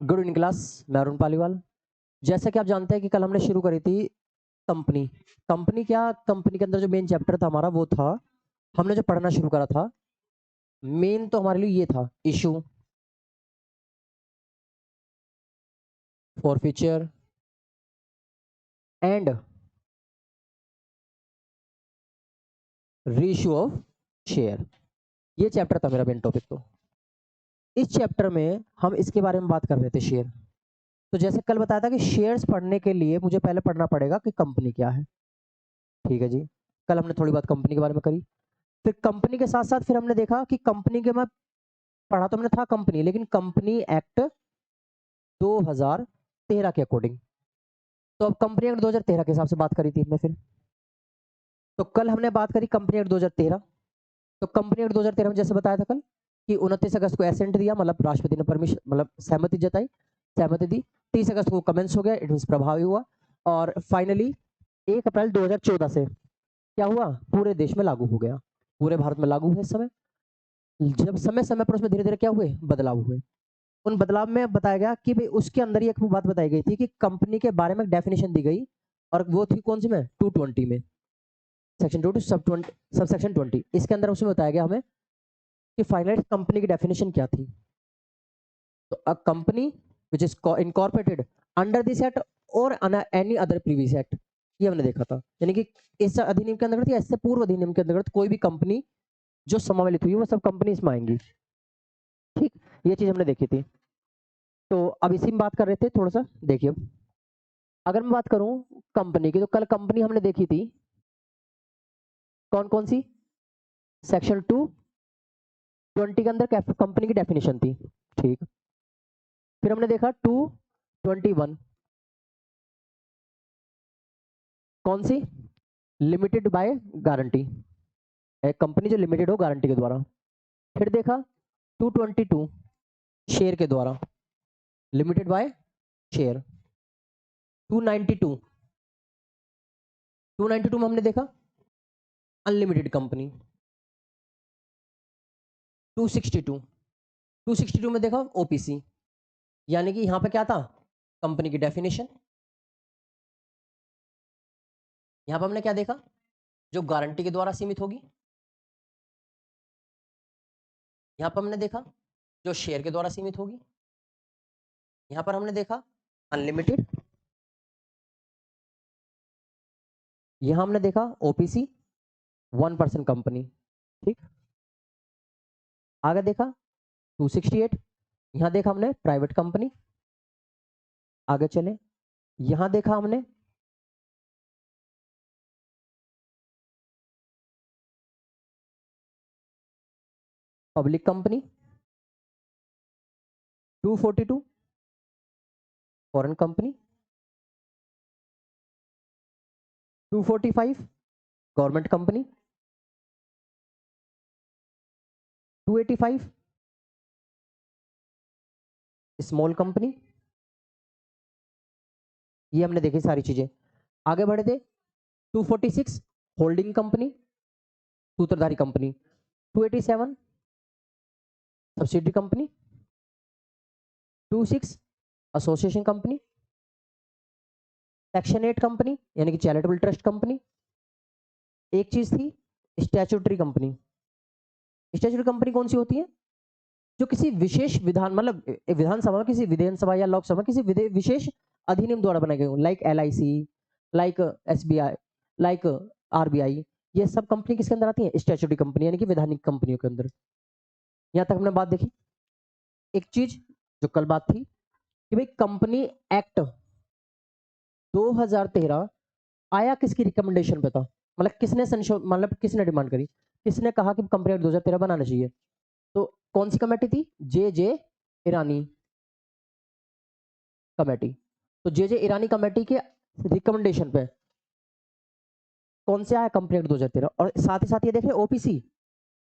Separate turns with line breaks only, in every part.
Good evening class, मैं अरुण पालीवाल। जैसा कि आप जानते हैं कि कल हमने शुरू करी थी कंपनी। कंपनी के अंदर जो मेन चैप्टर था हमारा वो था, हमने जो पढ़ना शुरू करा था मेन तो हमारे लिए ये था issue, forfeiture and reissue of share. ये चैप्टर था मेरा मेन टॉपिक। तो इस चैप्टर में हम इसके बारे में बात कर रहे थे, शेयर। तो जैसे कल बताया था कि शेयर्स पढ़ने के लिए मुझे पहले पढ़ना पड़ेगा कि कंपनी क्या है। ठीक है जी। कल हमने थोड़ी बात कंपनी के बारे में करी। फिर कंपनी के साथ साथ फिर हमने देखा कि कंपनी के, मैं पढ़ा तो हमने था कंपनी, लेकिन कंपनी एक्ट 2013 के अकॉर्डिंग। तो अब कंपनी एक्ट 2013 के हिसाब से बात करी थी हमने। फिर तो कल हमने बात करी कंपनी एक्ट 2013। तो कंपनी एक्ट 2013 में जैसे बताया था कल कि 29 अगस्त को एसेंट दिया, मतलब राष्ट्रपति ने परमिशन, मतलब सहमति जताई, सहमति दी। 30 अगस्त को कमेंस हो गया, इट मीन प्रभावी हुआ। और फाइनली 1 अप्रैल 2014 से क्या हुआ, पूरे देश में लागू हो गया, पूरे भारत में लागू है इस समय। जब समय समय पर उसमें धीरे धीरे क्या हुए, बदलाव हुए। उन बदलाव में बताया गया कि भाई उसके अंदर ही एक बात बताई गई थी कि कंपनी के बारे में डेफिनेशन दी गई, और वो थी कौन सी में, 220 में, सेक्शन 2 सब सेक्शन 20। इसके अंदर उसमें बताया गया हमें कि फाइनाइट कंपनी की डेफिनेशन क्या थी। तो a company which is incorporated under this act और एनी अदर प्रीवियस एक्ट, ये हमने देखा था। यानी कि इस अधिनियम के अंतर्गत या इससे पूर्व अधिनियम के अंतर्गत कोई भी कंपनी जो समावेलित हुई वो सब कंपनी इसमें आएंगी। ठीक, ये चीज हमने देखी थी। तो अब इसी में बात कर रहे थे थोड़ा सा। देखिए, अगर मैं बात करूं कंपनी की, तो कल कंपनी हमने देखी थी कौन कौन सी, सेक्शन 220 के अंदर कंपनी की डेफिनेशन थी। ठीक, फिर हमने देखा 221 कौन सी, लिमिटेड बाय गारंटी, एक कंपनी जो लिमिटेड हो गारंटी के द्वारा। फिर देखा 222 शेयर के द्वारा, लिमिटेड बाय शेयर। 292 292 में हमने देखा अनलिमिटेड कंपनी। 262 में देखा ओपीसी। यानी कि यहां पे क्या था, कंपनी की डेफिनेशन। यहां पर हमने क्या देखा, जो गारंटी के द्वारा सीमित होगी। यहां पर हमने देखा जो शेयर के द्वारा सीमित होगी। यहां पर हमने देखा अनलिमिटेड। यहां हमने देखा ओपीसी, 1% कंपनी। ठीक, आगे देखा 268, यहां देखा हमने प्राइवेट कंपनी। आगे चले, यहां देखा हमने public company. 242 foreign company. 245 government company. 285 small company. ये हमने देखी सारी चीजें। आगे बढ़े थे 246 होल्डिंग कंपनी, सूत्रधारी company. 287 subsidy company. 26 association company. Section 8 company यानी कि चैरिटेबल ट्रस्ट कंपनी। एक चीज थी स्टैट्यूटरी कंपनी। स्टैट्यूटरी कंपनी कौन सी होती है, जो किसी विशेष विधान, मतलब विधानसभा, किसी विधानसभा या लोकसभा, किसी विशेष अधिनियम द्वारा बनाए गए हो, like LIC, like SBI, like RBI. ये सब कंपनी किसके अंदर आती है, स्टैट्यूटरी कंपनी यानी कि वैधानिक कंपनियों के अंदर। यहां तक हमने बात देखी। एक चीज जो कल बात थी कि भाई कंपनी एक्ट 2013 आया किसकी रिकमेंडेशन पे था, मतलब किसने संशोधन, मतलब किसने डिमांड करी, किसने कहा कि कंपनी एक्ट 2013 बनाना चाहिए। तो कौन सी कमेटी थी, जे जे ईरानी कमेटी। तो जे जे ईरानी कमेटी के रिकमेंडेशन पे कौन से आया, कंपनी एक्ट 2013। और साथ ही साथ ये देखें ओपीसी,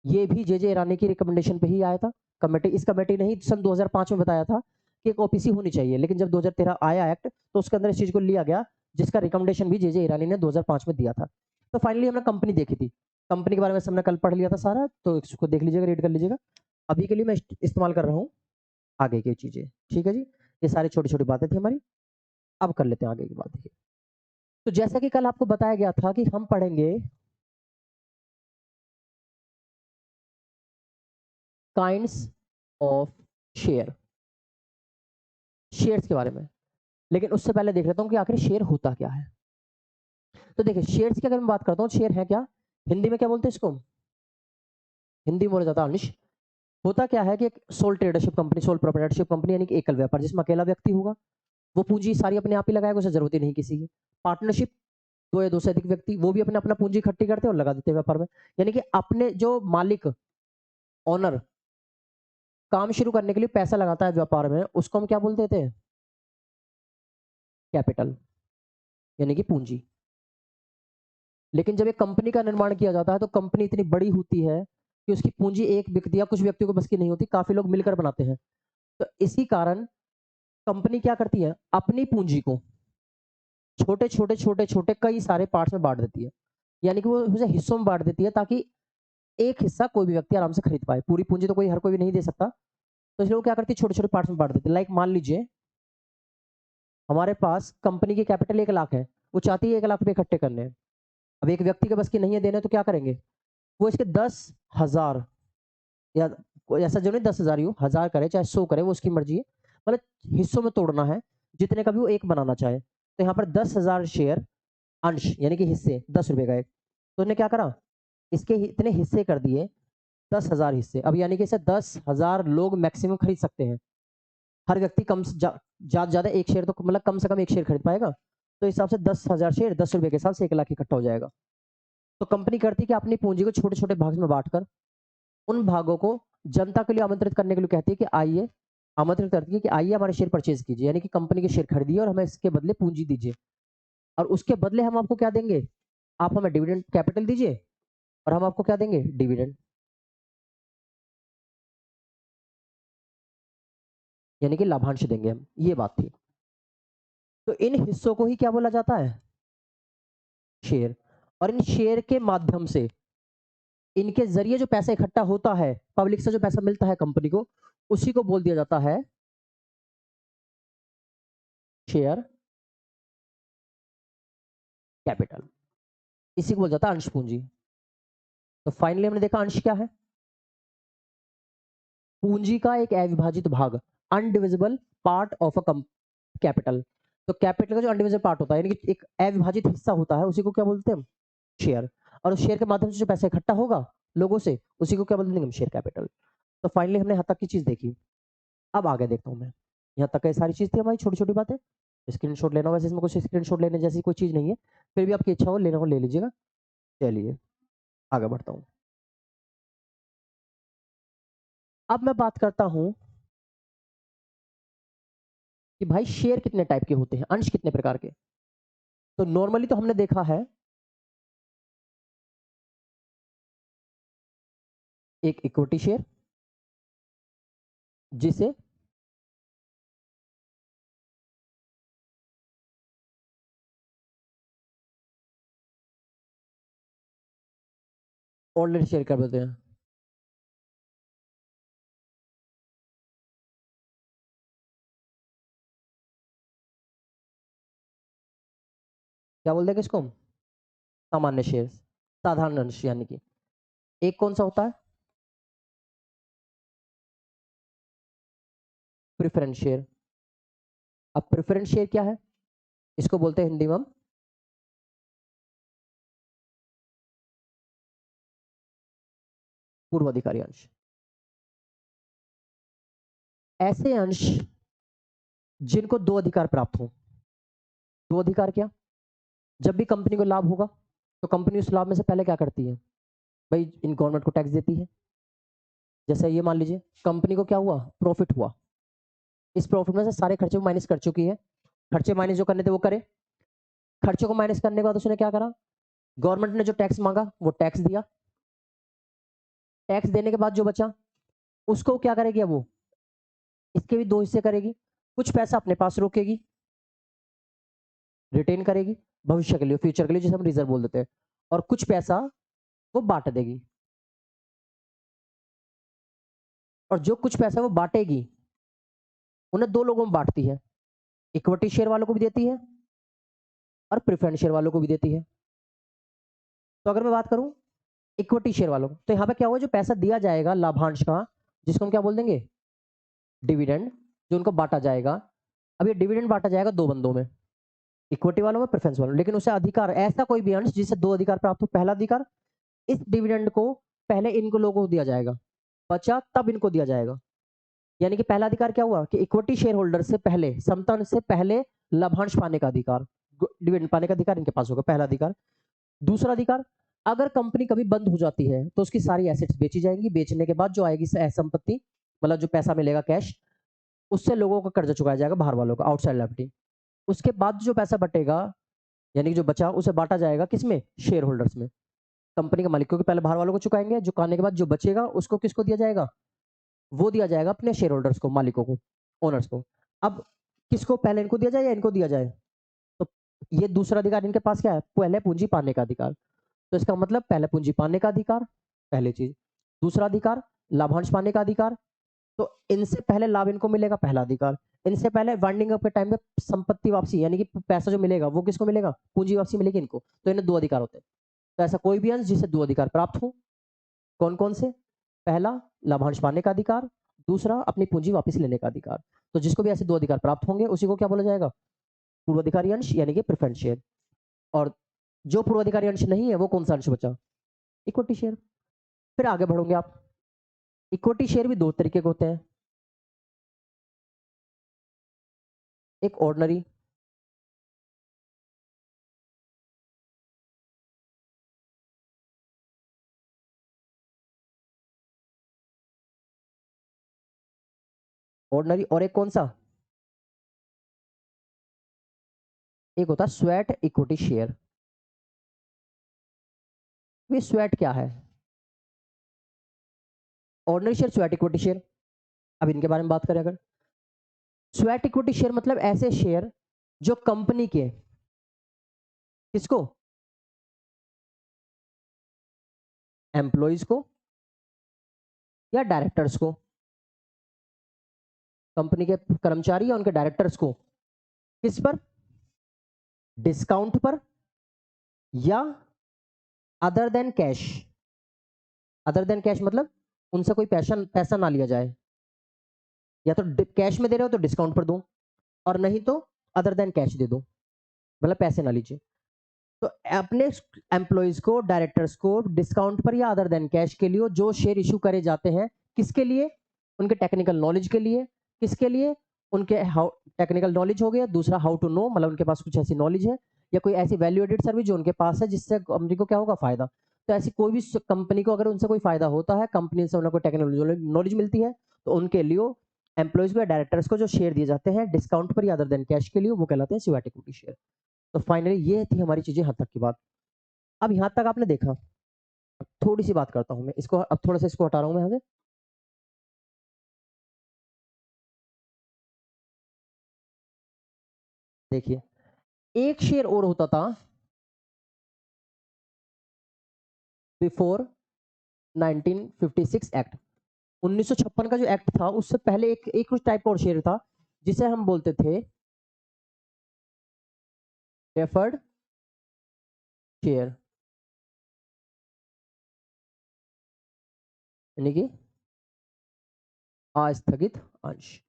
ये भी जे जे ईरानी की रिकमेंडेशन पे ही आया था। कमेटी, इस कमेटी ने ही सन 2005 में बताया था कि एक ओपीसी होनी चाहिए, लेकिन जब 2013 आया एक्ट तो उसके अंदर इस चीज को लिया गया, जिसका रिकमेंडेशन भी जे जे ईरानी ने 2005 में दिया था। तो फाइनली हमने कंपनी देखी थी। कंपनी के बारे में हमने कल पढ़ लिया था सारा, तो इसको देख लीजिएगा, रीड कर लीजिएगा। अभी के लिए मैं इस्तेमाल कर रहा हूँ आगे की चीजें। ठीक है जी। ये सारी छोटी छोटी बातें थी हमारी। अब कर लेते हैं आगे की बात। देखिए, तो जैसा कि कल आपको बताया गया था कि हम पढ़ेंगे काइंड्स ऑफ शेयर, शेयर्स के बारे में। लेकिन उससे पहले देख लेता हूं कि आखिर शेयर होता क्या है। तो देखिए, शेयर्स की अगर मैं बात करता हूं, शेयर है क्या, हिंदी में क्या बोलते हैं इसको, हिंदी में बोला जाता है अंश। होता क्या है कि एक sole tradership company, sole proprietorship company यानी कि एकल व्यापार, जिसमें अकेला व्यक्ति होगा, वो पूंजी सारी अपने आप ही लगाएगा, उसे जरूरत ही नहीं किसी की। पार्टनरशिप, दो या दो से अधिक व्यक्ति, वो भी अपना अपना पूंजी इकट्ठी करते हैं और लगा देते हैं व्यापार में। यानी कि अपने जो मालिक, ओनर, काम शुरू करने के लिए पैसा लगाता है व्यापार में, उसको हम क्या बोलते थे, कैपिटल, यानी कि पूंजी। लेकिन जब एक कंपनी का निर्माण किया जाता है तो कंपनी इतनी बड़ी होती है कि उसकी पूंजी एक व्यक्ति या कुछ व्यक्तियों को बस की नहीं होती, काफी लोग मिलकर बनाते हैं। तो इसी कारण कंपनी क्या करती है, अपनी पूंजी को छोटे छोटे छोटे छोटे कई सारे पार्ट्स में बांट देती है। यानी कि वो उसे हिस्सों में बांट देती है ताकि एक हिस्सा कोई भी व्यक्ति आराम से खरीद पाए। पूरी पूंजी तो कोई हर कोई भी नहीं दे सकता, तो इसलिए वो क्या करती है, छोटे छोटे पार्ट्स में बांट देती है। लाइक मान लीजिए हमारे पास कंपनी की कैपिटल 1 लाख है, वो चाहती है 1 लाख रुपए इकट्ठे करने हैं। अब एक व्यक्ति के बस की नहीं है देने, तो क्या करेंगे, वो इसके 10,000 या ऐसा जो नहीं 10,000 ही हो, 1000 करे चाहे 100 करे, वो उसकी मर्जी है। मतलब हिस्सों में तोड़ना है जितने का भी वो एक बनाना चाहे। तो यहाँ पर 10,000 शेयर, अंश यानी कि हिस्से, 10 रुपए का एक, तो उसने क्या करा, इसके इतने हिस्से कर दिए, 10,000 हिस्से। अब यानी कि इसे 10,000 लोग मैक्सिमम खरीद सकते हैं। हर व्यक्ति कम ज्यादा ज्यादा एक शेयर, तो मतलब कम से कम एक शेयर खरीद पाएगा। तो इस हिसाब से 10,000 शेयर 10 रुपए के हिसाब से 1 लाख इकट्ठा हो जाएगा। तो कंपनी करती है कि अपनी पूंजी को छोटे छोटे भाग में बांटकर उन भागों को जनता के लिए आमंत्रित करने के लिए कहती है कि आइए, आमंत्रित करती है कि आइए हमारे शेयर परचेज कीजिए, यानी कि कंपनी के शेयर खरीदिए और हमें इसके बदले पूंजी दीजिए। और उसके बदले हम आपको क्या देंगे, आप हमें डिविडेंड कैपिटल दीजिए और हम आपको क्या देंगे, डिविडेंड, यानी कि लाभांश देंगे हम। ये बात थी। तो इन हिस्सों को ही क्या बोला जाता है, शेयर। और इन शेयर के माध्यम से, इनके जरिए जो पैसा इकट्ठा होता है, पब्लिक से जो पैसा मिलता है कंपनी को, उसी को बोल दिया जाता है शेयर कैपिटल। इसी को बोल जाता है अंश पूंजी। तो फाइनली हमने देखा अंश क्या है, पूंजी का एक अविभाजित भाग, अनडिविजिबल पार्ट ऑफ अ कैपिटल। तो कैपिटल का जो अनडिविजिबल पार्ट होता है, यानी कि एक अविभाजित हिस्सा होता है, उसी को क्या बोलते हैं हम, शेयर। और उस शेयर के माध्यम से जो पैसा इकट्ठा होगा लोगों से, उसी को क्या बोलते हैं हम, शेयर कैपिटल। तो फाइनली हमने यहाँ तक की चीज देखी। अब आगे देखता हूँ मैं, यहाँ तक ये सारी चीज थी हमारी छोटी छोटी बातें। स्क्रीनशॉट लेना, वैसे इसमें कुछ स्क्रीनशॉट लेने जैसी कोई चीज नहीं है, फिर भी आपकी इच्छा हो लेना हो ले लीजिएगा। चलिए आगे बढ़ता हूँ। अब मैं बात करता हूँ कि भाई शेयर कितने टाइप के होते हैं, अंश कितने प्रकार के। तो नॉर्मली तो हमने देखा है एक इक्विटी शेयर, जिसे ऑर्डिनरी शेयर कर बोलते हैं। क्या बोलते हैं किसको, सामान्य शेयर, साधारण अंश। यानी कि एक कौन सा होता है, प्रेफरेंस शेयर। अब प्रेफरेंस शेयर क्या है, इसको बोलते हैं हिंदी में हम पूर्वाधिकारी अंश। ऐसे अंश जिनको दो अधिकार प्राप्त हो। दो अधिकार क्या, जब भी कंपनी को लाभ होगा तो कंपनी उस लाभ में से पहले क्या करती है, भाई इन गवर्नमेंट को टैक्स देती है। जैसे ये मान लीजिए कंपनी को क्या हुआ, प्रॉफिट हुआ, इस प्रॉफिट में से सारे खर्चे माइनस कर चुकी है। खर्चे माइनस जो करने थे वो करे, खर्चों को माइनस करने के बाद उसने क्या करा, गवर्नमेंट ने जो टैक्स मांगा वो टैक्स दिया। टैक्स देने के बाद जो बचा उसको क्या करेगी, अब वो इसके भी दो हिस्से करेगी। कुछ पैसा अपने पास रोकेगी, रिटेन करेगी भविष्य के लिए, फ्यूचर के लिए, जिसे हम रिजर्व बोल देते हैं। और कुछ पैसा वो बांट देगी। और जो कुछ पैसा वो बांटेगी उन्हें दो लोगों में बांटती है, इक्विटी शेयर वालों को भी देती है और प्रेफरेंस शेयर वालों को भी देती है। तो अगर मैं बात करूं इक्विटी शेयर वालों को, तो यहाँ पे क्या हुआ, जो पैसा दिया जाएगा लाभांश का, जिसको हम क्या बोल देंगे, डिविडेंड, जो उनको बांटा जाएगा। अब ये डिविडेंड बांटा जाएगा दो बंदों में, इक्विटी वालों में, प्रेफरेंस वालों में, लेकिन उसे अधिकार, ऐसा कोई भी अंश जिससे दो अधिकार प्राप्त हो। पहला अधिकार, इस डिविडेंड को पहले इनको लोगों को दिया जाएगा, बचा तब इनको दिया जाएगा। यानी कि पहला अधिकार क्या हुआ कि इक्विटी शेयर होल्डर से पहले, समता से पहले लाभांश पाने का अधिकार, डिविडेंड पाने का अधिकार इनके पास होगा, पहला अधिकार। दूसरा अधिकार, अगर कंपनी कभी बंद हो जाती है तो उसकी सारी एसेट्स बेची जाएंगी, बेचने के बाद जो आएगी संपत्ति, मतलब जो पैसा मिलेगा कैश, उससे लोगों का कर्जा चुकाया जाएगा, बाहर वालों का, आउटसाइड लायबिलिटी। उसके बाद जो पैसा बटेगा, यानी कि जो बचा, उसे बांटा जाएगा किसमें, शेयर होल्डर्स में, कंपनी के मालिकों के, पहले बाहर वालों को चुकाएंगे, चुकाने के बाद जो बचेगा उसको किसको दिया जाएगा, वो दिया जाएगा अपने शेयर होल्डर्स को, मालिकों को, ओनर्स को। अब किसको, पहले इनको दिया जाए या इनको दिया जाए, तो ये दूसरा अधिकार इनके पास क्या है, पहले पूंजी पाने का अधिकार। तो इसका मतलब पहले पूंजी पाने का अधिकार, पहली चीज। दूसरा अधिकार, लाभांश पाने का अधिकार, तो इनसे पहले लाभ इनको मिलेगा, पहला अधिकार। इनसे पहले वाइंडिंग अप के टाइम में संपत्ति वापसी, यानी कि पैसा जो मिलेगा वो किसको मिलेगा, पूंजी वापसी मिलेगी इनको, तो इन्हें दो अधिकार होते हैं। तो ऐसा कोई भी अंश जिसे दो अधिकार प्राप्त हो, कौन कौन से, पहला लाभांश पाने का अधिकार, दूसरा अपनी पूंजी वापस लेने का अधिकार। तो जिसको भी ऐसे दो अधिकार प्राप्त होंगे उसी को क्या बोला जाएगा, पूर्वाधिकारी अंश, यानी कि प्रेफरेंस शेयर। और जो पूर्वाधिकारी अंश नहीं है वो कौन सा अंश बचा, इक्विटी शेयर। फिर आगे बढ़ोगे आप, इक्विटी शेयर भी दो तरीके के होते हैं, एक ऑर्डिनरी, ऑर्डिनरी, और एक कौन सा, एक होता है स्वेट इक्विटी शेयर। ये स्वेट क्या है, ordinary share, sweat equity share. अब इनके बारे में बात करें, अगर स्वेट इक्विटी शेयर मतलब ऐसे शेयर जो कंपनी के, किसको, एम्प्लॉइज को या डायरेक्टर्स को, कंपनी के कर्मचारी या उनके डायरेक्टर्स को, किस पर, डिस्काउंट पर या other than cash. Other than cash मतलब उनसे कोई पैसा ना लिया जाए, या तो कैश में दे रहे हो तो डिस्काउंट पर दो, और नहीं तो अदर देन कैश दे दो, मतलब पैसे ना लीजिए। तो अपने एम्प्लॉइज को, डायरेक्टर्स को डिस्काउंट पर या अदर देन कैश के लिए जो शेयर इशू करे जाते हैं, किसके लिए, उनके टेक्निकल नॉलेज के लिए, किसके लिए, उनके टेक्निकल नॉलेज हो गया, दूसरा हाउ टू नो, मतलब उनके पास कुछ ऐसी नॉलेज है या कोई ऐसी वैल्यू एडेड सर्विस जो उनके पास है जिससे कंपनी को क्या होगा, फायदा। तो ऐसी कोई भी कंपनी को अगर उनसे कोई फायदा होता है, कंपनी से उन्हें कोई टेक्निकल नॉलेज मिलती है, तो उनके लिए एम्प्लॉइज को या डायरेक्टर्स को जो शेयर दिए जाते हैं डिस्काउंट पर या अदर देन कैश के लिए, वो कहलाते हैं स्वेट इक्विटी शेयर। तो फाइनली ये थी हमारी चीजें यहाँ तक की बात। अब यहाँ तक आपने देखा, थोड़ी सी बात करता हूं मैं इसको, अब थोड़ा सा इसको हटा रहा हूं मैं यहाँ से। देखिए, एक शेयर और होता था बिफोर 1956 एक्ट, 1956 का जो एक्ट था उससे पहले एक कुछ टाइप का और शेयर था जिसे हम बोलते थे डेफर्ड शेयर, यानी कि आस्थगित अंश।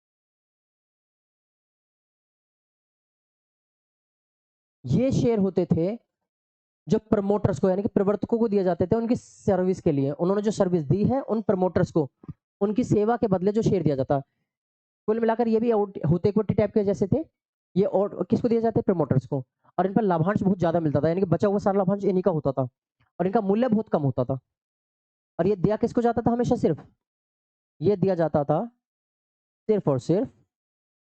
ये शेयर होते थे जो प्रमोटर्स को, यानी कि प्रवर्तकों को दिए जाते थे उनकी सर्विस के लिए, उन्होंने जो सर्विस दी है उन प्रमोटर्स को, उनकी सेवा के बदले जो शेयर दिया जाता। कुल मिलाकर ये भी होते इक्विटी टाइप के जैसे थे। ये और किसको दिए जाते, प्रमोटर्स को, और इन पर लाभांश बहुत ज्यादा मिलता था, यानी कि बचा हुआ सारा लाभांश इन्हीं का होता था, और इनका मूल्य बहुत कम होता था। और ये दिया किसको जाता था हमेशा, सिर्फ ये दिया जाता था सिर्फ और सिर्फ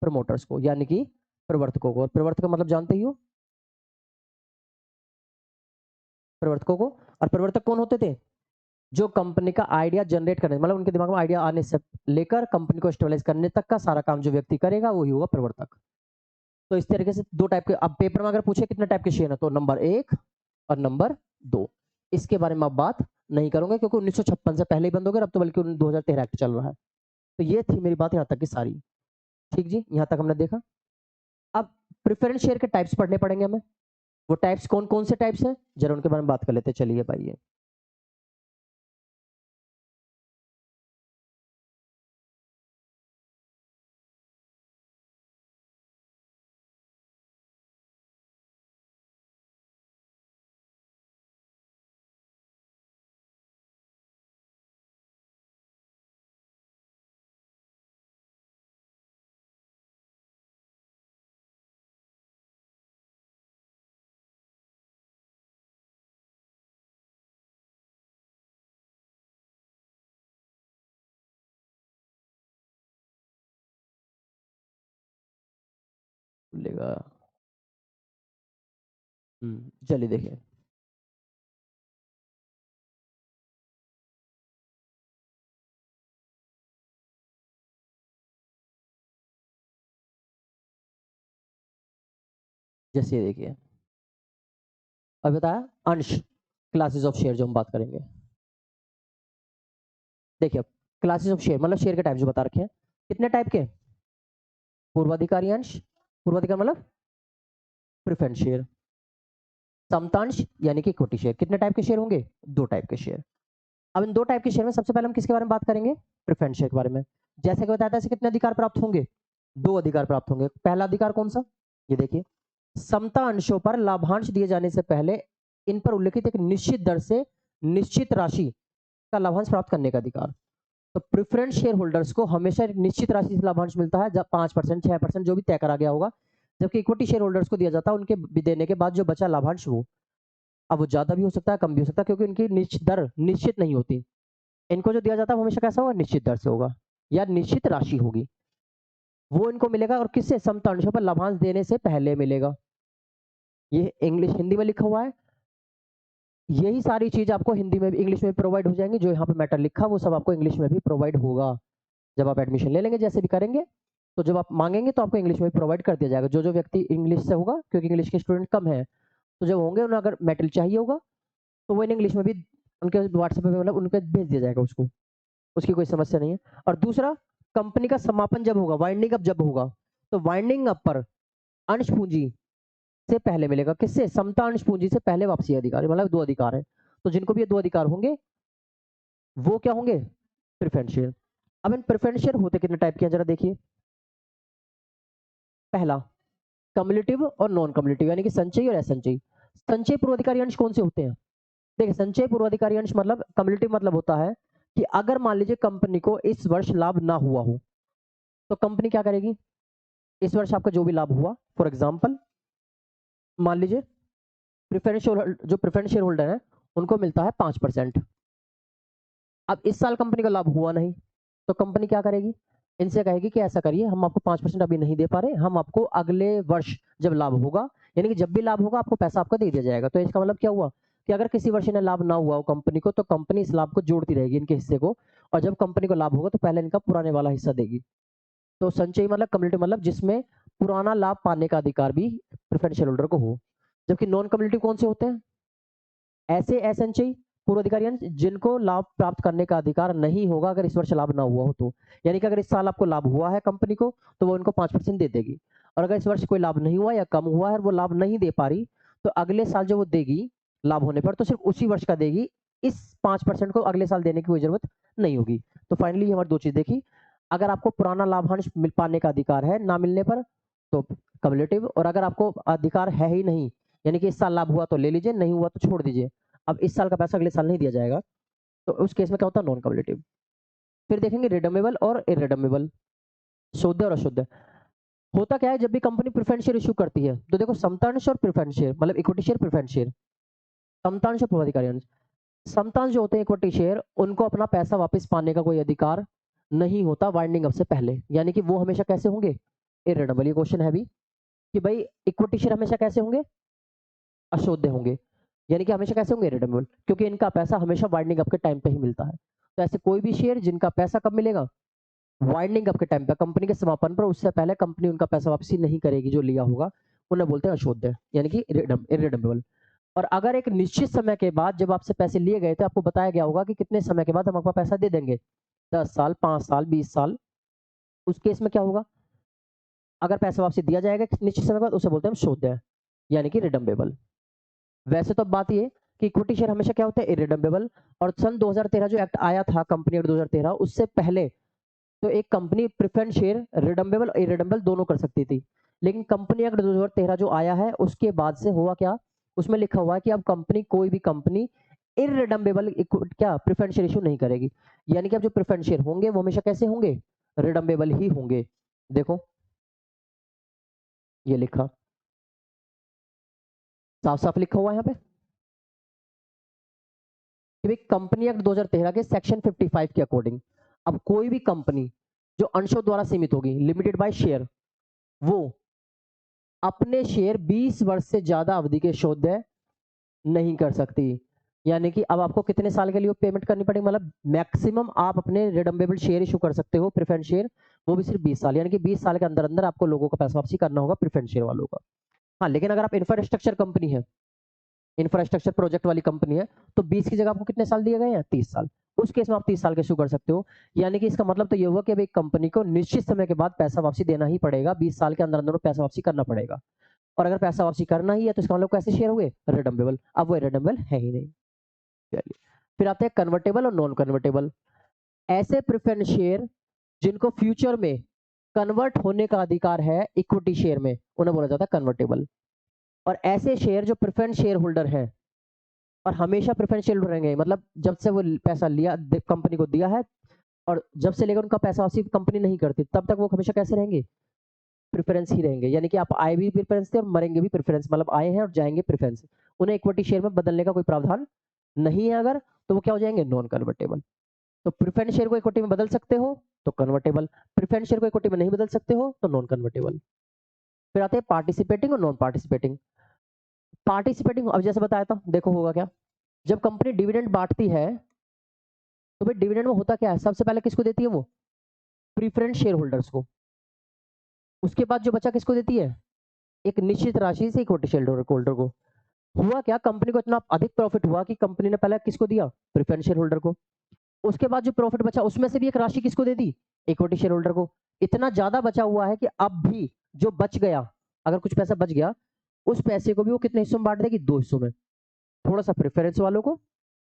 प्रमोटर्स को, यानी कि प्रवर्तकों को। और प्रवर्तक मतलब जानते ही हो, प्रवर्तकों को। और प्रवर्तक कौन होते थे, जो कंपनी का आइडिया जनरेट करने, मतलब उनके दिमाग में आइडिया आने से लेकर कंपनी को स्टेबलाइज करने तक का सारा काम जो व्यक्ति करेगा वही होगा प्रवर्तक। तो इस तरीके से दो टाइप के, अब पेपर में अगर पूछे कितने टाइप के शेयर है, तो नंबर 1 और नंबर 2, इसके बारे में आप बात नहीं करूंगे क्योंकि 1956 से पहले ही बंद हो गया, अब तो बल्कि 2013 एक्ट चल रहा है। तो ये थी मेरी बात यहाँ तक की सारी। ठीक जी, यहाँ तक हमने देखा। अब प्रेफरेंस शेयर के टाइप्स पढ़ने पड़ेंगे हमें। वो टाइप्स कौन-कौन से टाइप्स हैं? ज़रा उनके बारे में बात कर लेते हैं। चलिए भाई। लेगा। चलिए देखिए। जैसे ये देखिए, अभी बताया अंश, क्लासेस ऑफ शेयर जो हम बात करेंगे। देखिए अब क्लासेस ऑफ शेयर मतलब शेयर के टाइप जो बता रखे हैं। कितने टाइप के? पूर्वाधिकारी अंश, पूर्वाधिकारी मतलब प्रेफरेंस शेयर। समतांश यानी कि इक्विटी शेयर। कितने टाइप के शेयर होंगे? 2 टाइप के शेयर। अब इन 2 टाइप के शेयर में सबसे पहले हम किसके बारे में बात करेंगे? प्रेफरेंस शेयर के बारे में। जैसे कि बताया था, इससे कितने अधिकार प्राप्त होंगे? 2 अधिकार प्राप्त होंगे। पहला अधिकार कौन सा? ये देखिए, समता अंशों पर लाभांश दिए जाने से पहले इन पर उल्लिखित एक निश्चित दर से निश्चित राशि का लाभांश प्राप्त करने का अधिकार। तो प्रेफरेंस शेयर होल्डर्स को हमेशा एक निश्चित राशि से लाभांश मिलता है, जब 5%, 6% जो भी तय करा गया होगा। जबकि इक्विटी शेयर होल्डर्स को दिया जाता है उनके देने के बाद जो बचा लाभांश, वो अब वो ज्यादा भी हो सकता है, कम भी हो सकता है, क्योंकि उनकी निश्चित दर निश्चित नहीं होती। इनको जो दिया जाता है वो हमेशा कैसा होगा? निश्चित दर से होगा या निश्चित राशि होगी। वो इनको मिलेगा और किससे? समता अंशों पर लाभांश देने से पहले मिलेगा। ये इंग्लिश हिंदी में लिखा हुआ है। यही सारी चीज आपको हिंदी में भी इंग्लिश में भी प्रोवाइड हो जाएंगी। जो यहाँ पे मैटर लिखा वो सब आपको इंग्लिश में भी प्रोवाइड होगा। जब आप एडमिशन ले लेंगे, जैसे भी करेंगे, तो जब आप मांगेंगे तो आपको इंग्लिश में भी प्रोवाइड कर दिया जाएगा। जो जो व्यक्ति इंग्लिश से होगा, क्योंकि इंग्लिश के स्टूडेंट कम है, तो जब होंगे उन्हें अगर मेटेरियल चाहिए होगा तो वो इन इंग्लिश में भी उनके व्हाट्सएप पे मतलब उनको भेज दिया जाएगा उसको। उसकी कोई समस्या नहीं है। और दूसरा, कंपनी का समापन जब होगा, वाइंडिंग अप जब होगा, तो वाइंडिंग अप पर अंश पूंजी से पहले मिलेगा। किससे? समता अंश पूंजी से पहले वापसी अधिकार, मतलब 2 अधिकार है। तो जिनको भी ये 2 अधिकार होंगे वो क्या होंगे? Preference share. अब इन प्रेफरेंस शेयर होते कितने टाइप के हैं जरा देखिए। पहला, कम्युलेटिव और नॉन कम्युलेटिव, यानी कि संचयी और असंचयी। संचयी पूर्वाधिकारी अंश कौन से होते हैं? देखिए, संचयी पूर्वाधिकारी अंश मतलब कम्युलेटिव मतलब होता है कि अगर मान लीजिए कंपनी को इस वर्ष लाभ ना हुआ हो, तो कंपनी क्या करेगी? इस वर्ष आपका जो भी लाभ हुआ, फॉर एग्जांपल मान लीजिए प्रेफरेंस शेयर होल्डर है उनको मिलता है 5%। अब इस साल कंपनी का लाभ हुआ नहीं, तो कंपनी क्या करेगी? इनसे कहेगी कि ऐसा करिए, हम आपको 5% अभी नहीं दे पा रहे, हम आपको अगले वर्ष जब लाभ होगा, यानी कि जब भी लाभ होगा आपको पैसा आपका दे दिया जाएगा। तो इसका मतलब क्या हुआ कि अगर किसी वर्ष इन्हें लाभ ना हुआ हो कंपनी को, तो कंपनी इस लाभ को जोड़ती रहेगी इनके हिस्से को, और जब कंपनी को लाभ होगा तो पहले इनका पुराने वाला हिस्सा देगी। तो संचयी मतलब कम्युनिटी मतलब जिसमें पुराना लाभ पाने का अधिकार भी प्रेफरेंस शेयर होल्डर को हो। जबकि नॉन कम्युनिटी कौन से होते हैं? ऐसे असंचयी पूर्वाधिकारी जिनको लाभ प्राप्त करने का अधिकार नहीं होगा अगर इस वर्ष लाभ ना हुआ हो तो। यानी कि अगर इस साल आपको लाभ हुआ है कंपनी को, तो वो इनको 5% दे देगी। और अगर इस वर्ष कोई लाभ नहीं हुआ या कम हुआ है और वो लाभ नहीं दे पा रही, तो अगले साल जो वो देगी लाभ होने पर, तो सिर्फ उसी वर्ष का देगी। इस 5% को अगले साल देने की कोई जरूरत नहीं होगी। तो फाइनली हमारी 2 चीज देखी। अगर आपको पुराना लाभांश मिल पाने का अधिकार है ना मिलने पर, तो कम्युलेटिव। और अगर आपको अधिकार है ही नहीं, यानी कि इस साल लाभ हुआ तो ले लीजिए, नहीं हुआ तो छोड़ दीजिए, अब इस साल का पैसा अगले साल नहीं दिया जाएगा, तो उस केस में क्या होता है? Non cumulative. फिर देखेंगे रिडमेबल और इरिडमेबल, शुद्ध और अशुद्ध। होता क्या है, जब भी कंपनी प्रेफरेंस शेयर इशू करती है, तो देखो समतांश और प्रेफरेंस शेयर मतलब इक्विटी शेयर, प्रेफरेंस शेयर, समतांश और पूर्वाधिकारी अंश। समतांश जो होते हैं इक्विटी शेयर, उनको अपना पैसा वापस पाने का कोई अधिकार नहीं होता वाइंडिंग अप से पहले, यानी कि वो हमेशा कैसे होंगे? इरिडेबल। ये क्वेश्चन है भी कि भाई इक्विटी शेयर हमेशा कैसे होंगे? अशुद्ध होंगे। यानी कि हमेशा कैसे होंगे? इरिडेबल, क्योंकि इनका पैसा हमेशा वाइंडिंग अप के टाइम पे ही मिलता है। तो ऐसे कोई भी शेयर जिनका पैसा कब मिलेगा? वाइंडिंग अप के टाइम पे, कंपनी के समापन पर, उससे पहले कंपनी उनका पैसा वापसी नहीं करेगी जो लिया होगा, उन्हें बोलते हैं अशुद्ध, यानी कि इरिडेबल। और अगर एक निश्चित समय के बाद जब आपसे पैसे लिए गए थे, आपको बताया गया होगा कि कितने समय के बाद हम आपका पैसा दे देंगे, 10 साल, 5 साल, 20 साल, उस केस में क्या होगा? अगर पैसा वापसी दिया जाएगा निश्चित समय बाद, उसे बोलते हैं हम शोध्य, यानी कि रिडम्बेबल। वैसे तो बात ये कि इक्विटी शेयर हमेशा क्या होता है, इरिडम्बेबल। और सन 2013 जो एक्ट आया था, कंपनी एक्ट 2013, उससे पहले तो एक कंपनी प्रेफरेंस शेयर रिडम्बेबल और इरिडम्बेबल दोनों कर सकती थी। लेकिन कंपनी एक्ट 2013 जो आया है, उसके बाद से हुआ क्या, उसमें लिखा हुआ है कि अब कंपनी, कोई भी कंपनी इरिडम्बेबल क्या प्रेफरेंस शेयर इशू नहीं करेगी। यानी कि अब जो प्रेफरेंस शेयर होंगे वो हमेशा कैसे होंगे, रिडम्बेबल ही होंगे। देखो ये लिखा, साफ साफ लिखा हुआ है यहाँ पे कि भाई कंपनी एक्ट 2013 के सेक्शन 55 के अकॉर्डिंग अब कोई भी कंपनी जो अंशों द्वारा सीमित होगी, लिमिटेड बाय शेयर, वो अपने शेयर 20 वर्ष से ज्यादा अवधि के शोध्य नहीं कर सकती। यानी कि अब आपको कितने साल के लिए पेमेंट करनी पड़ेगी, मतलब मैक्सिमम आप अपने रिडम्बेबल शेयर इशू कर सकते हो प्रेफरेंस शेयर, वो भी सिर्फ 20 साल, यानी कि 20 साल के अंदर अंदर आपको लोगों का पैसा वापसी करना होगा प्रेफरेंस शेयर वालों का। हाँ, लेकिन अगर आप इंफ्रास्ट्रक्चर कंपनी है, इंफ्रास्ट्रक्चर प्रोजेक्ट वाली कंपनी है, तो 20 की जगह आपको कितने साल दिए गए हैं, 30 साल। उस केस में आप 30 साल के इशू कर सकते हो। यानी कि इसका मतलब तो ये हुआ कि अब एक कंपनी को निश्चित समय के बाद पैसा वापसी देना ही पड़ेगा, 20 साल के अंदर अंदर पैसा वापसी करना पड़ेगा। और अगर पैसा वापसी करना ही है तो इसका मतलब कैसे शेयर हुए, रिडम्बेबल। अब वो रिडम्बेबल है ही नहीं। चलिए फिर आते हैं कन्वर्टेबल और नॉन कन्वर्टेबल। ऐसे प्रेफरेंस शेयर जिनको फ्यूचर में कन्वर्ट होने का अधिकार है इक्विटी शेयर में, उन्हें बोला जाता है कन्वर्टेबल। और ऐसे शेयर जो प्रेफरेंस शेयर होल्डर है और हमेशा प्रेफरेंस शेयर रहेंगे, मतलब जब से वो पैसा लिया कंपनी को दिया है और जब से लेकर उनका पैसा वापसी कंपनी नहीं करती, तब तक वो हमेशा कैसे रहेंगे, प्रेफरेंस ही रहेंगे। यानी कि आप आए भी प्रेफरेंस थे और मरेंगे भी प्रेफरेंस, मतलब आए हैं और जाएंगे प्रेफरेंस। उन्हें इक्विटी शेयर में बदलने का कोई प्रावधान नहीं है अगर, तो वो क्या हो जाएंगे, नॉन कन्वर्टेबल। तो प्रेफरेंस शेयर को इक्विटी में बदल सकते हो तो कन्वर्टेबल, प्रेफरेंस शेयर को इक्विटी में नहीं बदल सकते हो तो नॉन कन्वर्टेबल। फिर आते हैं पार्टिसिपेटिंग और नॉन पार्टिसिपेटिंग। पार्टिसिपेटिंग अब जैसे बताया था, देखो होगा क्या, जब कंपनी डिविडेंड बांटती है तो भाई डिविडेंड में होता क्या है, सबसे पहले किसको देती है वो, प्रीफरेंस शेयर होल्डर्स को। उसके बाद जो बचा किसको देती है, एक निश्चित राशि से इक्विटी शेयर होल्डर को। हुआ क्या, कंपनी को इतना अधिक प्रॉफिट हुआ कि कंपनी ने पहले किसको दिया, प्रेफरेंस शेयर होल्डर को। उसके बाद जो प्रॉफिट बचा उसमें से भी एक राशि किसको दे दी, इक्विटी शेयर होल्डर को। इतना ज्यादा बचा हुआ है कि अब भी जो बच गया, अगर कुछ पैसा बच गया, उस पैसे को भी वो कितने हिस्सों में बांट देगी, 2 हिस्सों में। थोड़ा सा प्रेफरेंस वालों को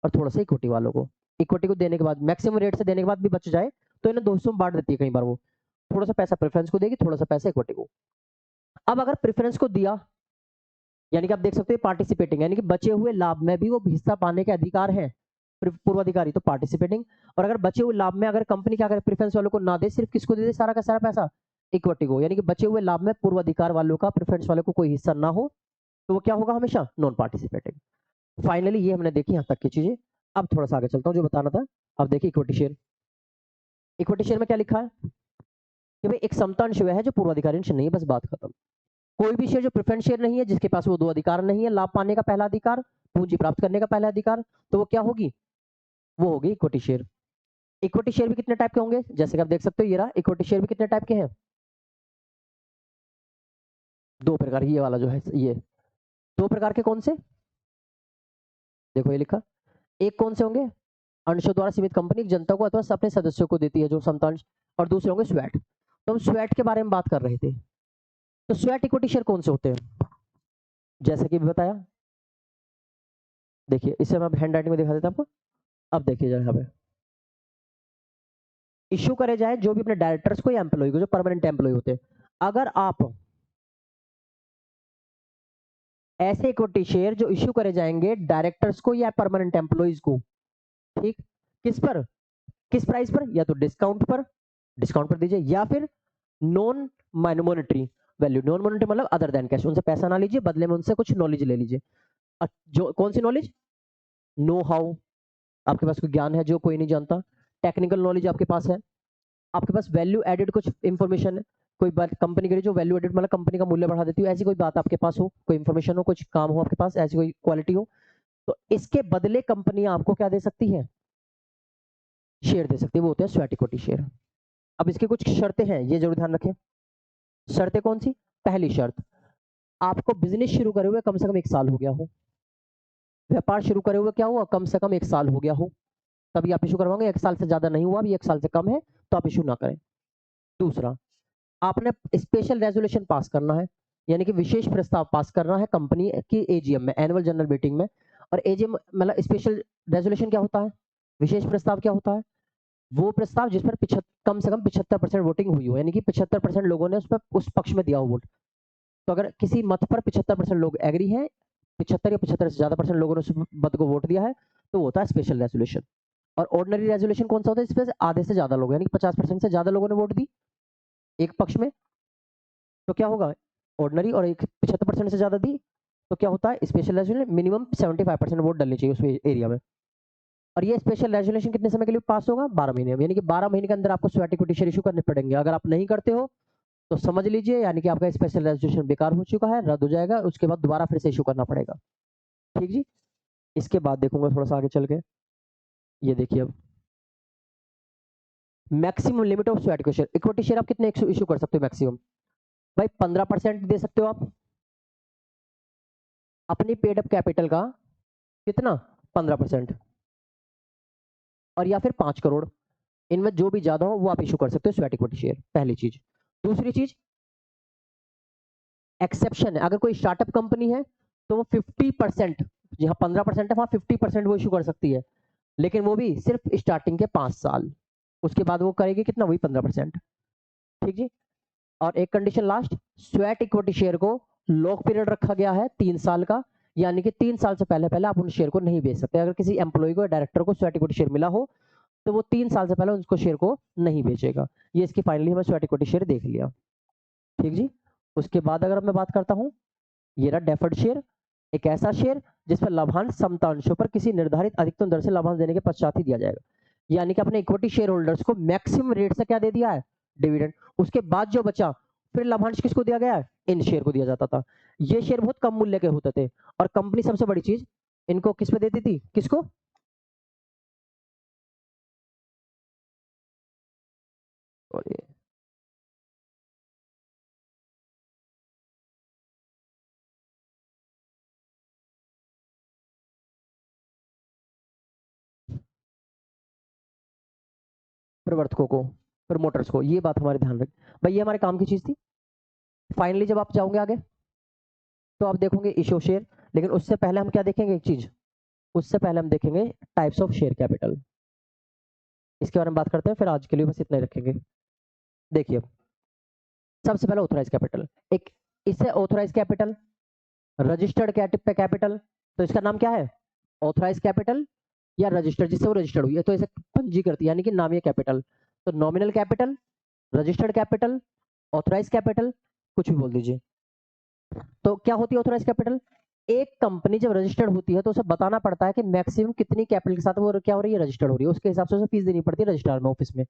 और थोड़ा सा इक्विटी वालों को। इक्विटी को देने के बाद, मैक्सिमम रेट से देने के बाद भी बच जाए तो इन्हें 2 हिस्सों में बांट देती है कई बार वो। थोड़ा सा पैसा प्रेफरेंस को देगी, थोड़ा सा पैसा इक्विटी को। अब अगर प्रेफरेंस को दिया, यानी कि आप देख सकते हो पार्टिसिपेटिंग, यानी कि बचे हुए लाभ में भी वो हिस्सा पाने के अधिकार है पूर्वाधिकारी, तो पार्टिसिपेटिंग। और अगर बचे हुए लाभ में अगर कंपनी क्या करे, प्रेफरेंस वालों को ना दे, सिर्फ किसको दे दे सारा का सारा पैसा, इक्विटी को, यानी कि बचे हुए लाभ में पूर्वाधिकार वालों का, प्रेफरेंस वालों को कोई हिस्सा ना हो, तो वो क्या होगा, हमेशा नॉन पार्टिसिपेटिंग। फाइनली ये हमने देखी यहाँ तक की चीजें। अब थोड़ा सा आगे चलता हूँ, जो बताना था। अब देखिए इक्विटी शेयर, इक्विटी शेयर में क्या लिखा है कि भाई एक समतांश है जो पूर्वाधिकारी अंश नहीं है, बस बात खत्म। कोई भी शेयर जो प्रेफरेंस शेयर नहीं है, जिसके पास वो 2 अधिकार नहीं है, लाभ पाने का पहला अधिकार, पूंजी प्राप्त करने का पहला अधिकार, तो वो क्या होगी, वो होगी इक्विटी शेयर। इक्विटी शेयर भी कितने टाइप के होंगे, जैसे कि आप देख सकते हो, ये रहा इक्विटी शेयर भी कितने टाइप के हैं, 2 प्रकार। ये वाला जो है, ये 2 प्रकार के कौन से, देखो ये लिखा, एक कौन से होंगे, अंशों द्वारा सीमित कंपनी जनता को अथवा अपने सदस्यों को देती है जो समतांश, और दूसरे होंगे स्वेट। तो हम स्वेट के बारे में बात कर रहे थे। तो स्वेट इक्विटी शेयर कौन से होते हैं, जैसे कि बताया, देखिए इससे मैं हैंड राइटिंग में दिखा देता आपको। अब देखिए जरा यहाँ पे, इश्यू करे जाए जो भी अपने डायरेक्टर्स को या एम्प्लॉय को, जो परमानेंट एम्प्लॉय होते हैं, अगर आप ऐसे इक्विटी शेयर जो इश्यू करे जाएंगे डायरेक्टर्स को या परमानेंट एम्प्लॉयज को, ठीक, किस पर, किस प्राइस पर, या तो डिस्काउंट पर दीजिए, या फिर non monetary value, non monetary मतलब अदर देन कैश, उनसे पैसा ना लीजिए, बदले में उनसे कुछ नॉलेज ले लीजिए। जो कौन सी नॉलेज, नो हाउ, आपके पास कोई ज्ञान है जो कोई नहीं जानता, टेक्निकल नॉलेज आपके पास है, आपके पास वैल्यू एडेड कुछ इंफॉर्मेशन है, कोई बात कंपनी के लिए जो वैल्यू एडेड मतलब कंपनी का मूल्य बढ़ा देती हो, ऐसी कोई बात आपके पास हो, कोई इंफॉर्मेशन हो, कुछ काम हो आपके पास, ऐसी कोई क्वालिटी हो, तो इसके बदले कंपनी आपको क्या दे सकती है, शेयर दे सकती है, वो होते हैं स्वेट इक्विटी शेयर। अब इसकी कुछ शर्तें हैं, ये जरूर ध्यान रखें। शर्तें कौन सी, पहली शर्त, आपको बिजनेस शुरू करे हुए कम से कम 1 साल हो गया हो, व्यापार शुरू करे हुए क्या हुआ, कम से कम 1 साल हो गया हो, तभी आप इशू करवाओगे। 1 साल से ज्यादा नहीं हुआ, अभी 1 साल से कम है तो आप इशू ना करें। दूसरा, आपने स्पेशल रेजोल्यूशन पास करना है, यानी कि विशेष प्रस्ताव पास करना है कंपनी की एजीएम में, एनुअल जनरल मीटिंग में। और एजीएम मतलब स्पेशल रेजोल्यूशन क्या होता है, विशेष प्रस्ताव क्या होता है, वो प्रस्ताव जिस पर कम से कम 75% वोटिंग हुई हो, यानी कि 75% लोगों ने उस पर उस पक्ष में दिया हो वोट। तो अगर किसी मत पर 75% लोग एग्री हैं, 75 या 75 से ज्यादा परसेंट लोगों ने उस मत को वोट दिया है, तो वो होता है स्पेशल रेजोल्यूशन। और ऑर्डिनरी रेजोल्यूशन कौन सा होता है, इसमें आधे से ज्यादा लोग, यानी 50% से ज्यादा लोगों ने वोट दी एक पक्ष में, तो क्या होगा, ऑर्डिनरी, और एक 75% से ज्यादा दी तो क्या होता है स्पेशल रेजोल्यूशन। मिनिमम 75% वोट डलने चाहिए उस एरिया में। और ये स्पेशल रेजोल्यूशन कितने समय के लिए पास होगा, 12 महीने में, यानी कि 12 महीने के अंदर आपको स्वेट इक्विटी शेयर इशू करने पड़ेंगे। अगर आप नहीं करते हो तो समझ लीजिए, यानी कि आपका स्पेशल रेजोल्यूशन बेकार हो चुका है, रद्द हो जाएगा, उसके बाद दोबारा फिर से इशू करना पड़ेगा। ठीक जी। इसके बाद देखूंगा थोड़ा सा आगे चल के, ये देखिए अब maximum limit of sweat equity share आप कितने इशू कर सकते हो मैक्सिमम, भाई 15% दे सकते हो आप अपनी पेड अप कैपिटल का, कितना, 15%, और या फिर 5 करोड़, इनमें जो भी ज्यादा हो वो आप इशू कर सकते हो स्वेट इक्विटी शेयर, पहली चीज। दूसरी चीज, एक्सेप्शन है, अगर कोई स्टार्टअप कंपनी है तो वो 50%, जहां 15% है वहां 50% वो इशू कर सकती है, लेकिन वो भी सिर्फ स्टार्टिंग के 5 साल, उसके बाद वो करेगी कितना, वही 15%। ठीक जी। और एक condition last, sweat equity share को लॉक पीरियड रखा गया है 3 साल का, यानी कि 3 साल से पहले पहले आप उन शेयर को नहीं बेच सकते। अगर किसी एम्प्लॉय को, डायरेक्टर को स्वेट इक्विटी शेयर मिला हो तो वो 3 साल से पहले उसको शेयर को नहीं बेचेगा। ये इसकी फाइनली हमें स्वेट इक्विटी शेयर देख लिया। ठीक जी। उसके बाद अगर मैं बात करता हूं, ये रहा डेफर्ड शेयर, एक ऐसा शेयर जिस पर लाभांश समता अंशों पर किसी निर्धारित अधिकतम दर से लाभांश देने के पश्चात ही दिया जाएगा। यानी कि अपने इक्विटी शेयर होल्डर्स को मैक्सिमम रेट से क्या दे दिया है, डिविडेंड। उसके बाद जो बचा फिर लाभांश किसको दिया गया है, इन शेयर को दिया जाता था। ये शेयर बहुत कम मूल्य के होते थे, और कंपनी सबसे बड़ी चीज इनको किस पे देती थी, किसको, और ये प्रवर्तकों को, प्रमोटर्स को, ये बात हमारे ध्यान रख भाई, ये हमारे काम की चीज थी। फाइनली जब आप जाओगे आगे तो आप देखोगे इश्यू शेयर, लेकिन उससे पहले हम क्या देखेंगे, एक चीज, उससे पहले हम देखेंगे टाइप्स ऑफ शेयर कैपिटल, इसके बारे में बात करते हैं, फिर आज के लिए बस इतना ही रखेंगे। देखिए सबसे पहले ऑथराइज कैपिटल, एक इससे ऑथराइज कैपिटल, रजिस्टर्ड कैपिटल, तो इसका नाम क्या है, ऑथराइज कैपिटल या रजिस्टर्ड, जिससे वो रजिस्टर्ड हुई है तो इसे पंजीकृत, यानी कि नामीय कैपिटल। तो nominal capital, registered capital, authorise capital, कुछ भी बोल दीजिए। तो क्या होती है ऑथराइज कैपिटल, एक कंपनी जब रजिस्टर्ड होती है तो उसे बताना पड़ता है कि मैक्सिमम कितनी कैपिटल के साथ वो क्या हो रही है, रजिस्टर्ड हो रही है, उसके हिसाब से उसे फीस देनी पड़ती है रजिस्ट्रार में, ऑफिस में।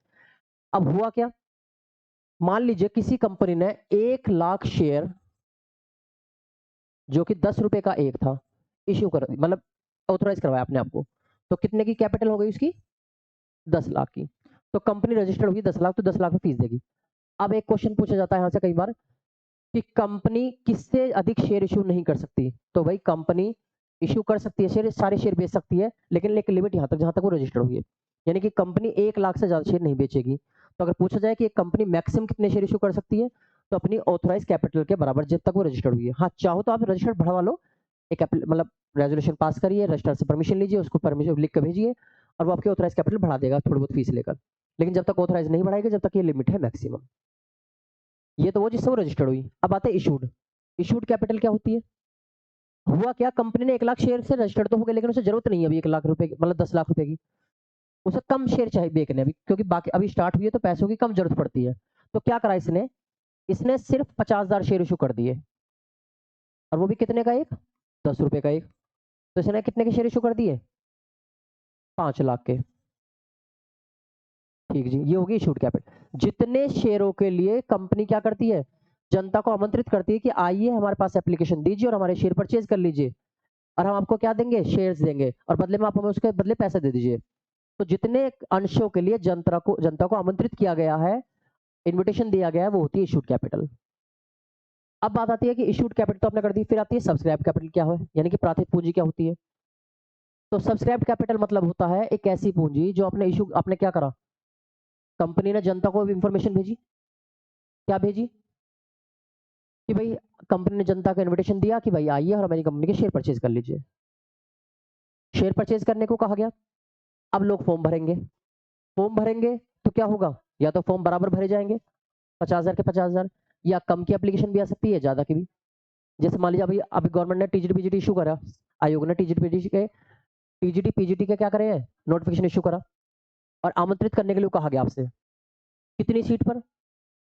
अब हुआ क्या, मान लीजिए किसी कंपनी ने 1 लाख शेयर, जो कि 10 रुपए का एक था, इश्यू कर मतलब ऑथोराइज करवाया अपने आप को, तो कितने की कैपिटल हो गई उसकी, 10 लाख की। तो कंपनी रजिस्टर्ड होगी 10 लाख, तो 10 लाख में फीस देगी। अब एक क्वेश्चन पूछा जाता है यहाँ से कई बार कि कंपनी किससे अधिक शेयर इशू नहीं कर सकती, तो भाई कंपनी इशू कर सकती है शेयर, सारे शेयर बेच सकती है, लेकिन एक लिमिट यहाँ तक जहां तक वो रजिस्टर्ड हुई है, यानी कि कंपनी 1 लाख से ज्यादा शेयर नहीं बेचेगी। तो अगर पूछा जाए कि एक कंपनी मैक्सिमम कितने शेयर इशू कर सकती है, तो अपनी ऑथोराइज कैपिटल के बराबर जब तक वो रजिस्टर्ड हुई है। हाँ चाहो तो आप रजिस्टर्ड बढ़वा लो, एक मतलब रेजोल्यूशन पास करिए, रजिस्ट्रार से परमिशन लीजिए, उसको परमिशन लिख कर भेजिए, और वो आपकी ऑथोराइज कैपिटल बढ़ा देगा थोड़ी बहुत फीस लेकर। लेकिन जब तक ऑथोराइज नहीं बढ़ाएगा, जब तक ये लिमिट है मैक्सिमम। ये तो वो जिससे वो रजिस्टर्ड हुई। अब आते हैं इशूड। इशूड कैपिटल क्या होती है, हुआ क्या, कंपनी ने 1 लाख शेयर से रजिस्टर्ड तो हो गया, लेकिन उसे जरूरत नहीं है अभी 1 लाख रुपए की, मतलब 10 लाख रुपए की, उसे कम शेयर चाहिए बेचने अभी, क्योंकि बाकी अभी स्टार्ट हुई है तो पैसों की कम जरूरत पड़ती है। तो क्या करा इसने, इसने सिर्फ 50,000 शेयर इशू कर दिए, और वो भी कितने का एक, 10 रुपए का एक। तो इसने कितने के शेयर इशू कर दिए, 5 लाख के। ठीक जी, ये होगी इशूड कैपिटल। जितने शेयरों के लिए कंपनी क्या करती है, जनता को आमंत्रित करती है कि आइए हमारे पास एप्लीकेशन दीजिए और हमारे शेयर परचेज कर लीजिए, और हम आपको क्या देंगे, शेयर्स देंगे, और बदले में आप हमें उसके बदले पैसे दे दीजिए। तो जितने अंशों के लिए जनता को आमंत्रित किया गया है, इन्विटेशन दिया गया है, वो होती है इशूड कैपिटल। अब बात आती है कि इशूड कैपिटल तो आपने कर दी, फिर आती है सब्सक्राइब कैपिटल क्या है, यानी कि प्राथिक पूंजी क्या होती है। तो सब्सक्राइब कैपिटल मतलब होता है एक ऐसी पूंजी जो आपने क्या करा, कंपनी ने जनता को इंफॉर्मेशन भेजी, क्या भेजी कि भाई कंपनी ने जनता को इनविटेशन दिया कि भाई आइए और हमारी कंपनी के शेयर परचेज कर लीजिए। शेयर परचेज करने को कहा गया। अब लोग फॉर्म भरेंगे, फॉर्म भरेंगे तो क्या होगा, या तो फॉर्म बराबर भरे जाएंगे 50,000 के 50,000, या कम की एप्लीकेशन भी आ सकती है, ज्यादा की भी। जैसे मान लीजिए अभी अभी गवर्नमेंट ने टीजीटी पीजीटी इशू करा, आयोग ने टीजीटी पीजीटी के क्या करे हैं, नोटिफिकेशन इशू करा और आमंत्रित करने के लिए कहा गया आपसे कितनी सीट पर,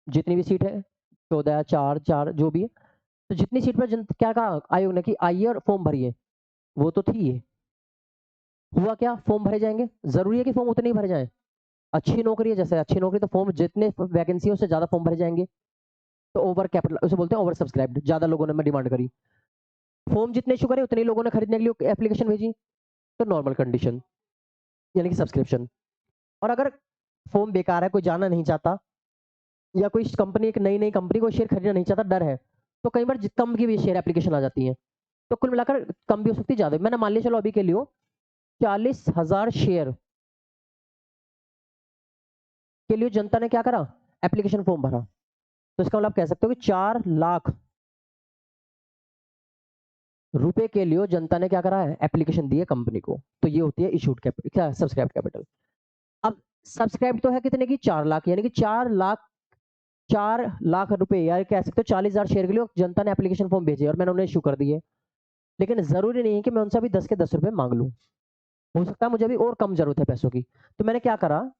जितनी भी सीट है 14 4 4 जो भी है, तो जितनी सीट पर क्या कहा आयोग ने कि आइए और फॉर्म भरिए, वो तो थी ये। हुआ क्या, फॉर्म भरे जाएंगे, जरूरी है कि फॉर्म उतने ही भरे जाएं, अच्छी नौकरी है, जैसे अच्छी नौकरी तो फॉर्म जितने वैकेंसी है उससे ज्यादा फॉर्म भरे जाएंगे, तो ओवर कैपिटल उसे बोलते हैं, ओवर सब्सक्राइब्ड, ज्यादा लोगों ने डिमांड करी, फॉर्म जितने इशू करे उतने ही लोगों ने खरीदने के लिए एप्लीकेशन भेजी, तो नॉर्मल कंडीशन यानी कि सब्सक्रिप्शन। और अगर फॉर्म बेकार है, कोई जाना नहीं चाहता, या कोई कंपनी एक नई नई कंपनी को शेयर खरीदना नहीं चाहता, डर है, तो कई बार कम की भी शेयर एप्लीकेशन आ जाती है, तो कुल मिलाकर कम भी हो सकती है, ज्यादा। मैंने मान लिया चलो अभी के लिए 40,000 शेयर के लिए जनता ने क्या करा, एप्लीकेशन फॉर्म भरा, तो इसका मतलब कह सकते हो कि 4 लाख रुपए के लिए जनता ने क्या करा है, एप्लीकेशन दी है कंपनी को, तो ये होती है इशूड कैपिटल, क्या सब्सक्राइब कैपिटल। अब सब्सक्राइब तो है कितने की, 4 लाख, यानी कि 4 लाख रुपए, या कह सकते हो 40,000 शेयर के लिए जनता ने एप्लीकेशन फॉर्म भेजे और मैंने उन्हें इशू कर दिए। लेकिन जरूरी नहीं है कि मैं उनसे अभी 10 के 10 रुपए मांग लूं, हो सकता है मुझे अभी और कम जरूरत है पैसों की, तो मैंने क्या करा,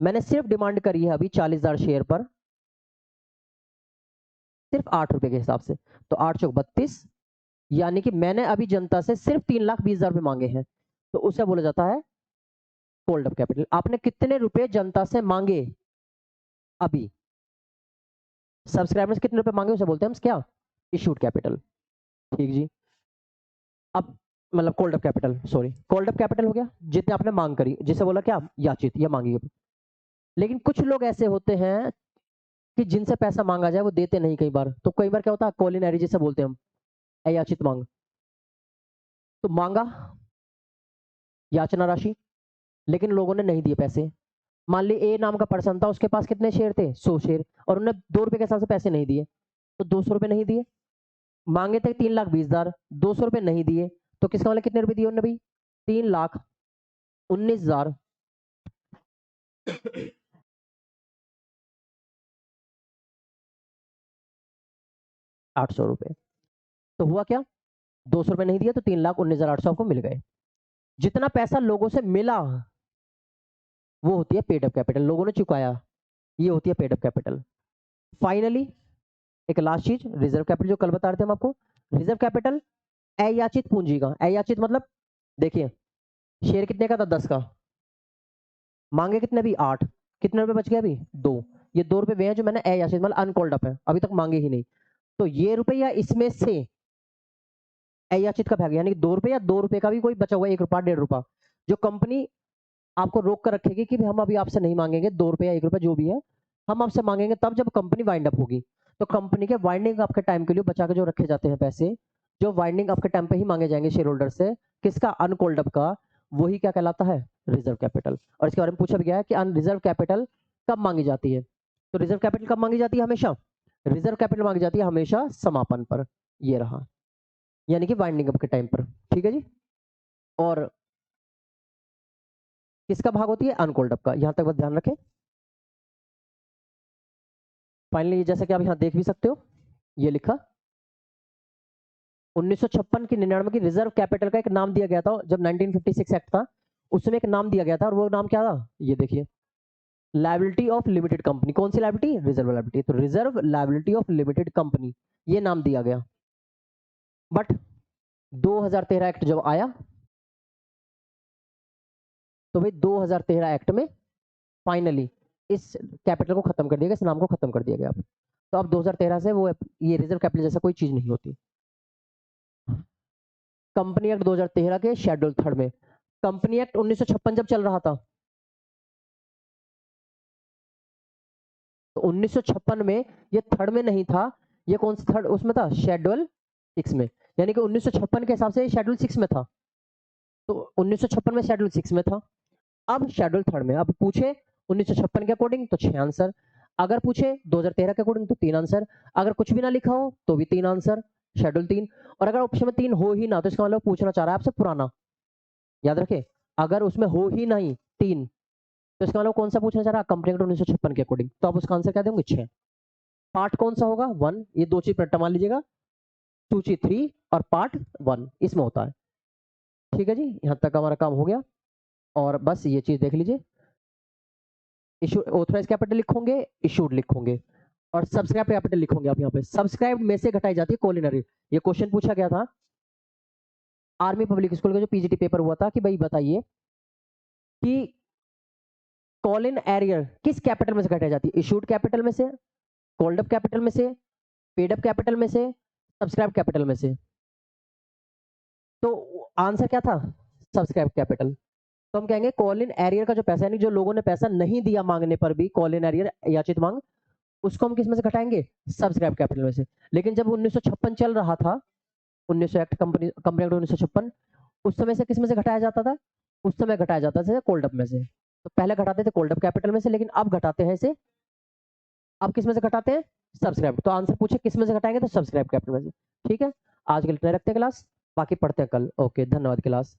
मैंने सिर्फ डिमांड करी है अभी 40,000 शेयर पर सिर्फ 8 रुपए के हिसाब से, तो 8 चौक 32, यानी कि मैंने अभी जनता से सिर्फ 3,20,000 रुपए मांगे हैं, तो उसे बोला जाता है होल्ड अप कैपिटल। आपने कितने रुपए जनता से मांगे अभी, सब्सक्राइबर्स कितने रुपए मांगे उसे बोलते हैं हम क्या, इशूड कैपिटल। ठीक जी। अब मतलब cold up capital, sorry cold up capital हो गया जितने आपने मांग करी, जिसे बोला क्या, याचित या मांगी। लेकिन कुछ लोग ऐसे होते हैं कि जिनसे पैसा मांगा जाए वो देते नहीं कई बार, तो कई बार क्या होता है, कॉलिनरी जिसे बोलते हैं हम, अयाचित मांग, तो मांगा याचना राशि, लेकिन लोगों ने नहीं दिए पैसे। मान ली ए नाम का पर्सन था, उसके पास कितने शेयर थे, 100 शेयर, और उन्हें 2 रुपए के हिसाब से पैसे नहीं दिए, तो 200 रुपए नहीं दिए। मांगे थे 3,20,000, 200 रुपए नहीं दिए, तो किसका मतलब कितने रुपए दिए उन्होंने भाई, 3,19,000 800 रुपए। तो हुआ क्या, 200 रुपए नहीं दिए तो 3,19,800 आपको मिल गए। जितना पैसा लोगों से मिला वो होती है पेड अप कैपिटल, लोगों ने चुकाया, ये होती है पेड अप कैपिटल। फाइनली एक लास्ट चीज, रिजर्व कैपिटल, जो कल बता रहे थे हम आपको। रिजर्व कैपिटल अयाचित पूंजी का, अयाचित मतलब देखिए शेयर कितने का था, 10 का, मांगे कितने अभी 8, कितने रुपए बच गए अभी 2, ये 2 रुपए वे हैं जो मैंने अयाचित मतलब अनकॉल्ड अप है, अभी तक मांगे ही नहीं, तो ये रुपया इसमें से अयाचित का भाग, यानी 2 रुपए या 2 रुपए का भी कोई बचा हुआ 1 रुपया 1.5 रुपया, जो कंपनी आपको रोक कर रखेगी कि हम अभी आपसे नहीं मांगेंगे 2 रुपए या 1 रुपया जो भी है, हम आपसे मांगेंगे तब जब कंपनी वाइंड अप होगी। तो कंपनी के वाइंडिंग अप के टाइम के लिए बचा के जो रखे जाते हैं पैसे, जो वाइंडिंग अप के टाइम पे ही मांगे जाएंगे शेयर होल्डर से, किसका, अनकॉल्ड अप का, वही क्या कहलाता है, रिजर्व कैपिटल। और इसके बारे में पूछा भी गया है कि रिजर्व कैपिटल कब मांगी जाती है, तो रिजर्व कैपिटल कब मांगी जाती है, हमेशा रिजर्व कैपिटल मांगी जाती है हमेशा समापन पर, ये रहा, यानी कि वाइंडिंग अप के टाइम पर। ठीक है जी। और किसका भाग होती है, अनकॉल्ड अप का, यहां तक बस ध्यान रखें। फाइनली जैसा कि आप यहां देख भी सकते हो, ये लिखा 1956 की 99 की रिजर्व कैपिटल का एक नाम दिया गया था, जब 1956 एक्ट था उसमें एक नाम दिया गया था, और वो नाम क्या था, ये देखिए, लायबिलिटी ऑफ लिमिटेड कंपनी। कौन सी लायबिलिटी, रिजर्व लायबिलिटी, तो reserve liability of limited company, ये नाम दिया गया। बट 2013 एक्ट जब आया, तो भाई 2013 एक्ट में फाइनली इस कैपिटल को खत्म कर दिया गया, इस नाम को खत्म कर दिया गया। तो अब 2013 से वो ये रिजर्व कैपिटल जैसा कोई चीज नहीं होती। कंपनी एक्ट 2013 के शेड्यूल 3 में, कंपनी एक्ट 1956 जब चल रहा था, तो 1956 में ये थर्ड में नहीं था, ये कौन सा थर्ड उसमें था, शेड्यूल 6 में, यानी कि 1956 के हिसाब से शेड्यूल 6 में था, तो 1956 में शेड्यूल 6 में था, अब शेड्यूल 3 में। अब पूछे 1956 के अकॉर्डिंग तो 6 आंसर, अगर पूछे 2013 के अकॉर्डिंग तो 3 आंसर, अगर कुछ भी ना लिखा हो तो भी 3 आंसर, शेड्यूल 3। और अगर ऑप्शन में 3 हो ही ना तो इसका मतलब पूछना चाह रहा है आपसे पुराना, याद रखे। अगर उसमें हो ही नहीं 3 तो इसका मतलब कौन सा पूछना चाह रहा है, कंपनी एक्ट 1956 के अकॉर्डिंग। तो आप उसका आंसर क्या देंगे, 6। पार्ट कौन सा होगा, 1। ये 2 चीज पर मान लीजिएगा, सूची 3 और पार्ट 1 इसमें होता है। ठीक है जी, यहां तक हमारा काम हो गया। और बस ये चीज देख लीजिए, इशू ऑथराइज कैपिटल लिखोगे, इशूड लिखोगे, और सब्सक्राइब कैपिटल लिखोगे। आप यहाँ पे सब्सक्राइब में से घटाई जाती है कॉलिनरी। ये क्वेश्चन पूछा गया था आर्मी पब्लिक स्कूल का जो पीजीटी पेपर हुआ था कि भाई बताइए कि कॉलिन एरियर किस कैपिटल में से घटाई जाती है, इशूड कैपिटल में से, कॉल्ड अप कैपिटल में से, पेड अप कैपिटल में से, सब्सक्राइब कैपिटल में से। तो आंसर क्या था, सब्सक्राइब कैपिटल। तो हम कहेंगे कॉलिन एरियर का जो पैसा, यानी जो लोगों ने पैसा नहीं दिया मांगने पर भी, कॉलिन एरियर याचित मांग, उसको हम किस में से घटाएंगे, सब्सक्राइब कैपिटल में से। लेकिन जब 1956 चल रहा था, 1900 एक्ट कंपनी एक्ट 1956, उस समय से किस में से घटाया जाता था, उस समय घटाया जाता था कोल्ड अप में से। तो पहले घटाते थे कोल्ड अप कैपिटल में से, लेकिन अब घटाते हैं इसे, अब किस में से घटाते हैं, सब्सक्राइब। तो आंसर पूछे किस में से घटाएंगे, तो सब्सक्राइब कैपिटल में से। ठीक है, आज के लिए इतना रखते हैं क्लास, बाकी पढ़ते हैं कल। ओके, धन्यवाद क्लास।